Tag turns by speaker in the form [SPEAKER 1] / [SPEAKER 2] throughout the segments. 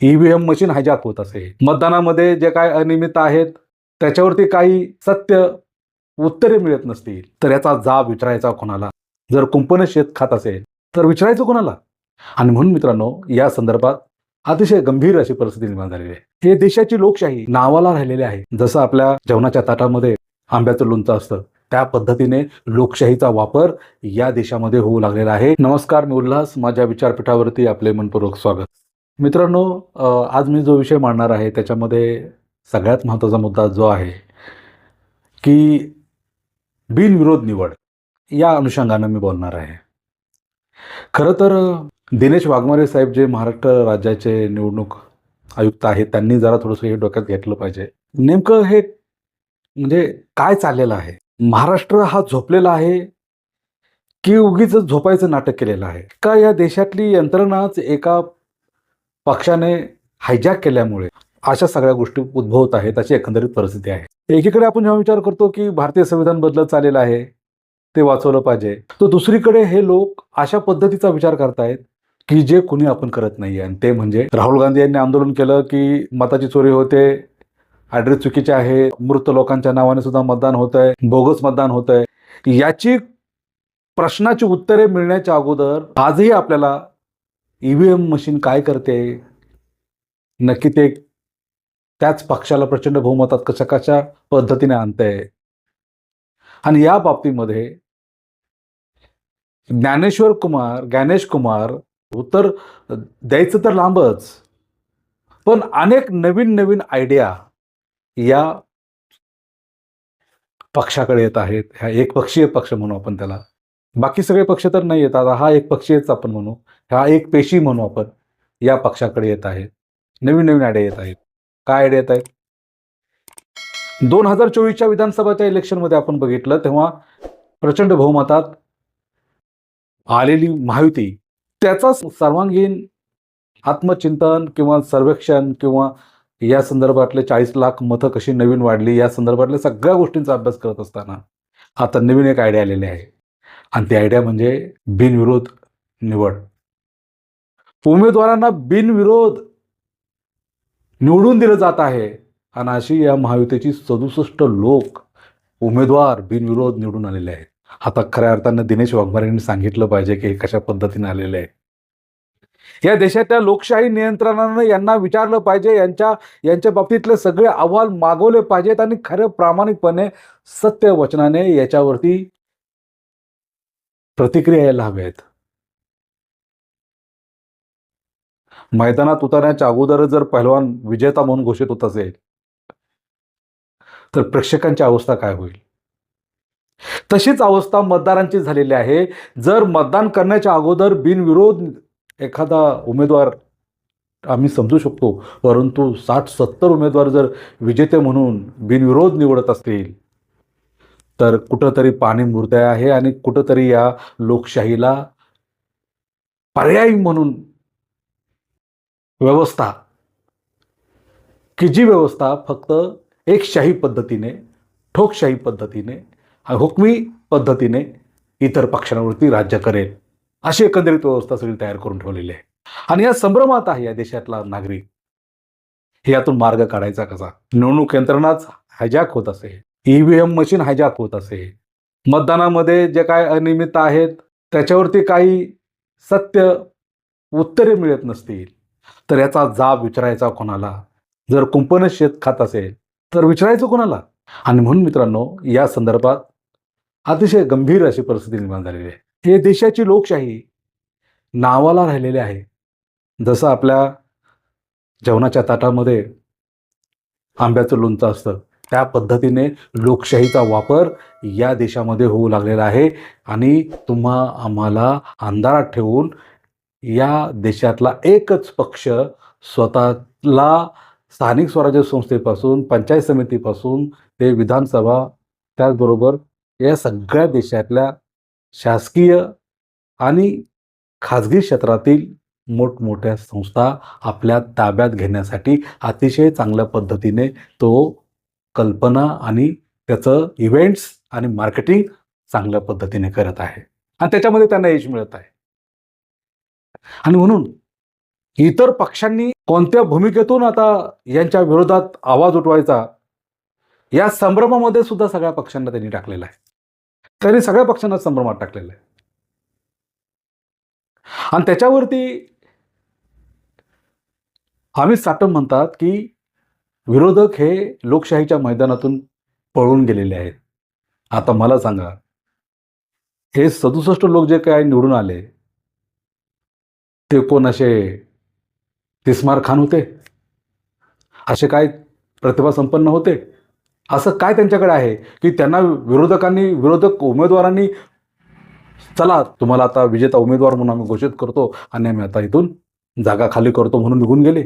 [SPEAKER 1] EVM machine hijack होत असे, मतदानामध्ये जे काय अनियमित आहेत त्याच्यावरती काही सत्य उत्तरे मिळत नसतील तर याचा जाब विचारायचा कोणाला? जर कुंपण शेत खात असेल तर विचारायचं कोणाला? आणि म्हणून मित्रांनो, या संदर्भात अतिशय गंभीर अशी परिस्थिती निर्माण झालेली आहे. हे देशाची लोकशाही नावाला राहिलेली आहे. जसं आपल्या जेवणाच्या ताटामध्ये आंब्याचं लोणचं असतं, त्या पद्धतीने लोकशाहीचा वापर या देशामध्ये होऊ लागलेला आहे. नमस्कार, मी उल्हास. माझ्या विचारपीठावरती आपले मनपूर्वक स्वागत. मित्रांनो, आज मी जो विषय मांडणार आहे त्याच्यामध्ये सगळ्यात महत्त्वाचा मुद्दा जो आहे की बिनविरोध निवड, या अनुषंगानं मी बोलणार आहे. खरं तर दिनेश वाघमारे साहेब जे महाराष्ट्र राज्याचे निवडणूक आयुक्त आहेत, त्यांनी जरा थोडंसं हे डोक्यात घेतलं पाहिजे. नेमकं हे म्हणजे काय चाललेलं आहे? महाराष्ट्र हा झोपलेला आहे की उगीच झोपायचं नाटक केलेलं आहे? का या देशातली यंत्रणाच एका पक्षाने हायजॅक केल्यामुळे अशा सगळ्या गोष्टी उद्भवत आहेत, अशी एकंदरीत परिस्थिती आहे. एकीकडे आपण जेव्हा विचार करतो की भारतीय संविधान बदलत चाललेलं आहे, ते वाचवलं पाहिजे, तर दुसरीकडे हे लोक अशा पद्धतीचा विचार करतायत की जे कुणी आपण करत नाही. आणि ते म्हणजे राहुल गांधी यांनी आंदोलन केलं की मताची चोरी होते, ॲड्रेस चुकीचे आहे, मृत लोकांच्या नावाने सुद्धा मतदान होत आहे, बोगस मतदान होत आहे. याची प्रश्नाची उत्तरे मिळण्याच्या अगोदर आजही आपल्याला ईव्हीएम मशीन काय करते, नक्की ते त्याच पक्षाला प्रचंड बहुमतात कशा पद्धतीने आणतंय. आणि या बाबतीमध्ये ज्ञानेश कुमार उत्तर द्यायचं तर लांबच, पण अनेक नवीन नवीन आयडिया या पक्षाकडे येत आहेत. ह्या एकपक्षीय पक्ष म्हणू आपण त्याला, बाकी सगळे पक्ष तर नाही येतात, हा एक पक्षीयच आपण म्हणू, हा एक पेशी म्हणू आपण, या पक्षाकडे येत आहेत. नवीन नवीन आयडिया येत आहेत. काय आयडिया येत आहेत? 2024च्या विधानसभाच्या इलेक्शनमध्ये आपण बघितलं तेव्हा प्रचंड बहुमतात आलेली महायुती, त्याचा सर्वांगीण आत्मचिंतन किंवा सर्वेक्षण किंवा या संदर्भातले 40 लाख मतं कशी नवीन वाढली, या संदर्भातल्या सगळ्या गोष्टींचा अभ्यास करत असताना आता नवीन एक आयडिया आलेली आहे. आणि ती आयडिया म्हणजे बिनविरोध निवड. उमेदवारांना बिनविरोध निवडून दिलं जात आहे. आणि अशी या महायुतीची 67 लोक उमेदवार बिनविरोध निवडून आलेले आहेत. आता खऱ्या अर्थानं दिनेश वाघमारे यांनी सांगितलं पाहिजे की हे कशा पद्धतीने आलेले आहे. या देशाच्या लोकशाही नियंत्रणानं यांना विचारलं पाहिजे, यांच्या बाबतीतले सगळे अहवाल मागवले पाहिजेत आणि खरं प्रामाणिकपणे सत्य वचनाने याच्यावरती प्रतिक्रिया यायला हव्यात. मैदानात उतरण्याच्या अगोदर जर पहिलवान विजेता म्हणून घोषित होत असेल तर प्रेक्षकांची अवस्था काय होईल? तशीच अवस्था मतदारांची झालेली आहे. जर मतदान करण्याच्या अगोदर बिनविरोध एखादा उमेदवार आम्ही समजू शकतो, परंतु 60-70 उमेदवार जर विजेते म्हणून बिनविरोध निवडत असतील तर कुठंतरी पाणी मुरतंय आहे आणि कुठंतरी या लोकशाहीला पर्यायी म्हणून व्यवस्था, की जी व्यवस्था फक्त एकशाही पद्धतीने, ठोकशाही पद्धतीने, हुकमी पद्धतीने इतर पक्षांवरती राज्य करेल, अशी एकंदरीत व्यवस्था सगळी तयार करून ठेवलेली आहे. आणि या संभ्रमात आहे या देशातला नागरिक. यातून मार्ग काढायचा कसा? निवडणूक यंत्रणाच हायजॅक होत असे, ईव्हीएम मशीन हायजॅक होत असे, मतदानामध्ये जे काय अनियमित आहेत त्याच्यावरती काही सत्य उत्तरे मिळत नसतील तर याचा जाब विचारायचा कोणाला? जर कुंपण शेत खात असेल तर विचारायचं कोणाला? आणि म्हणून मित्रांनो, या संदर्भात अतिशय गंभीर अशी परिस्थिती निर्माण झालेली आहे. हे देशाची लोकशाही नावाला राहिलेली आहे. जसं आपल्या जेवणाच्या ताटामध्ये आंब्याचं लोणचं असतं, त्या पद्धतीने लोकशाहीचा वापर या देशामध्ये होऊ लागलेला आहे. आणि तुम्हा आम्हाला अंधारात ठेवून या देशातला एकच पक्ष स्वतःला स्थानिक स्वराज्य संस्थेपासून, पंचायत समितीपासून ते विधानसभा, त्याचबरोबर या सगळ्या देशातल्या शासकीय आणि खाजगी क्षेत्रातील मोठमोठ्या संस्था आपल्या ताब्यात घेण्यासाठी अतिशय चांगल्या पद्धतीने तो कल्पना आणि त्याचं इव्हेंट्स आणि मार्केटिंग चांगल्या पद्धतीने करत आहे आणि त्याच्यामध्ये त्यांना यश मिळत आहे. आणि म्हणून इतर पक्षांनी कोणत्या भूमिकेतून आता यांच्या विरोधात आवाज उठवायचा या संभ्रमामध्ये सुद्धा सगळ्या पक्षांना त्यांनी टाकलेला आहे. त्यांनी सगळ्या पक्षांना संभ्रमात टाकलेलं आहे. आणि त्याच्यावरती अमित साटम म्हणतात की विरोधक हे लोकशाहीच्या मैदानातून पळून गेलेले आहेत. आता मला सांगा, हे 67 लोक जे काय निवडून आले ते कोण असे तिस्मार खान होते? असे काय प्रतिभा संपन्न होते? असं काय त्यांच्याकडे आहे की त्यांना विरोधक उमेदवारांनी चला तुम्हाला आता विजेता उमेदवार म्हणून आम्ही घोषित करतो आणि आम्ही आता इथून जागा खाली करतो म्हणून निघून गेले?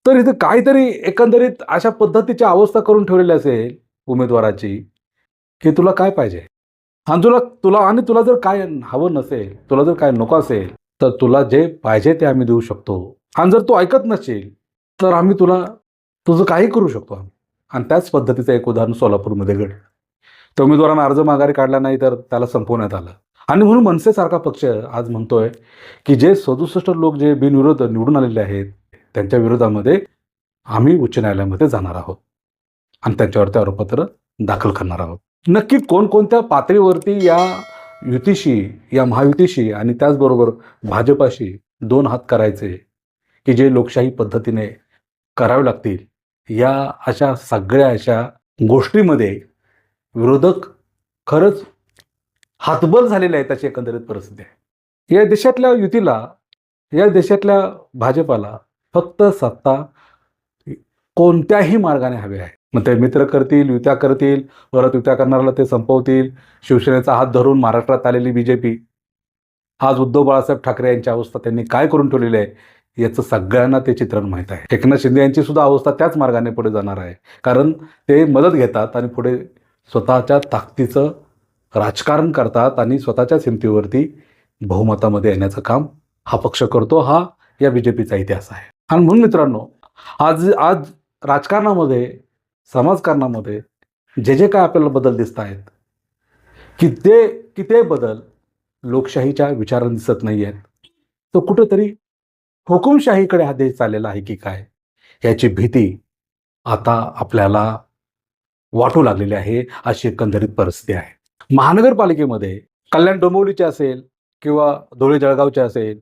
[SPEAKER 1] तर इथे काहीतरी एकंदरीत अशा पद्धतीची अवस्था करून ठेवलेली असेल उमेदवाराची की तुला काय पाहिजे, आणि तुला जर काय हवं नसेल, तुला जर काय नको असेल, तर तुला जे पाहिजे ते आम्ही देऊ शकतो. आणि जर तू ऐकत नसेल तर आम्ही तुझं काही करू शकतो आम्ही. आणि त्याच पद्धतीचं एक उदाहरण सोलापूरमध्ये घडलं. त्या उमेदवारांना अर्ज माघारी काढला नाही तर त्याला संपवण्यात आलं. आणि म्हणून मनसेसारखा पक्ष आज म्हणतोय की जे 67 लोक जे बिनविरोध निवडून आलेले आहेत त्यांच्या विरोधामध्ये आम्ही उच्च न्यायालयामध्ये जाणार आहोत आणि त्यांच्यावरती आरोपपत्र दाखल करणार आहोत. नक्की कोणकोणत्या पातळीवरती या युतीशी, या महायुतीशी आणि त्याचबरोबर भाजपाशी दोन हात करायचे की जे लोकशाही पद्धतीने करावे लागतील, या अशा सगळ्या अशा गोष्टीमध्ये विरोधक खरंच हातबल झालेले आहेत अशी एकंदरीत परिस्थिती आहे. या देशातल्या युतीला, या देशातल्या भाजपाला फक्त सत्ता कोणत्याही मार्गाने हवी आहे. मग ते मित्र करतील, युत्या करतील, परत युत्या करणाऱ्याला ते संपवतील. शिवसेनेचा हात धरून महाराष्ट्रात आलेली बीजेपी, आज उद्धव बाळासाहेब ठाकरे यांची अवस्था त्यांनी काय करून ठेवलेली आहे याचं सगळ्यांना ते चित्रण माहीत आहे. एकनाथ शिंदे यांची सुद्धा अवस्था त्याच मार्गाने पुढे जाणार आहे, कारण ते मदत घेतात आणि पुढे स्वतःच्या ताकदीचं राजकारण करतात आणि स्वतःच्याच हिमतीवरती बहुमतामध्ये येण्याचं काम हा पक्ष करतो. हा या बीजेपीचा इतिहास आहे. आणि म्हणून मित्रांनो, आज राजकारणामध्ये, समाजकारणामध्ये जे काय आपल्याला बदल दिसत आहेत की ते बदल लोकशाहीच्या विचारांनी दिसत नाही आहेत. तो कुठेतरी हुकुमशाहीकडे हा देश चाललेला आहे की काय, याची भीती आता आपल्याला वाटू लागलेली आहे. अशी एकंदरीत परिस्थिती आहे. महानगरपालिकेमध्ये कल्याण डोंबिवलीचे असेल किंवा धुळे जळगावचे असेल,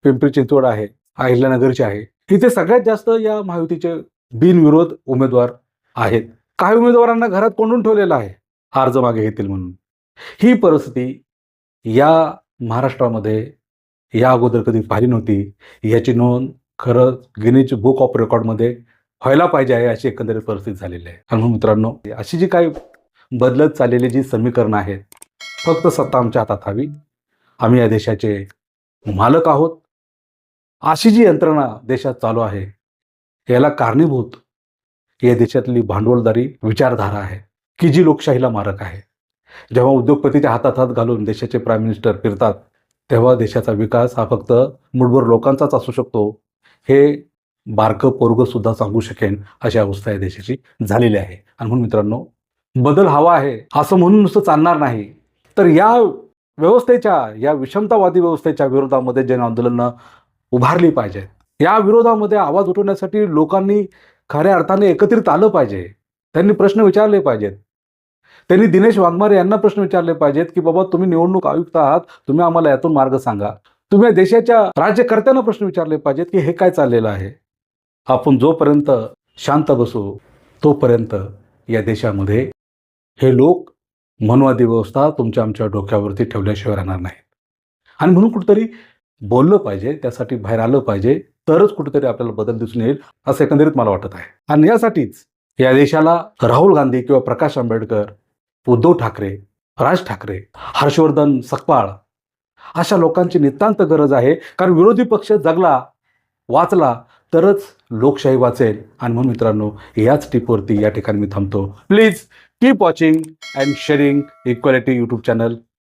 [SPEAKER 1] पिंपरी चिंचवड आहे, अहिल्यानगरचे आहे, इथे सगळ्यात जास्त या महायुतीचे बिनविरोध उमेदवार आहेत. काही उमेदवारांना घरात कोंडून ठेवलेलं आहे अर्ज मागे घेतील म्हणून. ही परिस्थिती या महाराष्ट्रामध्ये या अगोदर कधी पाहिली नव्हती. याची नोंद खरं गिनीज बुक ऑफ रेकॉर्डमध्ये व्हायला पाहिजे आहे अशी एकंदरीत परिस्थिती झालेली आहे. आणि मित्रांनो, अशी जी काही बदलत चाललेली जी समीकरणं आहेत, फक्त सत्ता आमच्या हातात हवी, आम्ही या देशाचे मालक आहोत, अशी जी यंत्रणा देशात चालू आहे, याला कारणीभूत या देशातली भांडवलदारी विचारधारा आहे की जी लोकशाहीला मारक आहे. जेव्हा उद्योगपतीच्या हातात हात घालून देशाचे प्राईम मिनिस्टर फिरतात, तेव्हा देशाचा विकास हा फक्त मुठभर लोकांचाच असू शकतो, हे बारकं पोरगं सुद्धा सांगू शकेन अशी अवस्था या देशाची झालेली आहे. आणि म्हणून मित्रांनो, बदल हवा आहे असं म्हणून नुसतं चालणार नाही, तर या व्यवस्थेच्या, या विषमतावादी व्यवस्थेच्या विरोधामध्ये जन आंदोलनं उभारली पाहिजेत. या विरोधामध्ये आवाज उठवण्यासाठी लोकांनी खऱ्या अर्थाने एकत्रित आलं पाहिजे. त्यांनी प्रश्न विचारले पाहिजेत. त्यांनी दिनेश वाघमारे यांना प्रश्न विचारले पाहिजेत की बाबा, तुम्ही निवडणूक आयुक्त आहात, तुम्ही आम्हाला यातून मार्ग सांगा. तुम्ही या देशाच्या राज्यकर्त्यांना प्रश्न विचारले पाहिजेत की हे काय चाललेलं आहे. आपण जोपर्यंत शांत बसू तोपर्यंत या देशामध्ये हे लोक मनवादी व्यवस्था तुमच्या आमच्या डोक्यावरती ठेवल्याशिवाय राहणार नाहीत. आणि म्हणून कुठेतरी बोललं पाहिजे, त्यासाठी बाहेर आलं पाहिजे, तरच कुठेतरी आपल्याला बदल दिसून येईल असं एकंदरीत मला वाटत आहे. आणि यासाठीच या देशाला राहुल गांधी किंवा प्रकाश आंबेडकर, उद्धव ठाकरे, राज ठाकरे, हर्षवर्धन सकपाळ अशा लोकांची नितांत गरज आहे. कारण विरोधी पक्ष जगला, वाचला तरच लोकशाही वाचेल. आणि म्हणून मित्रांनो, याच टिपवरती या ठिकाणी मी थांबतो. Please keep watching and sharing equality YouTube channel.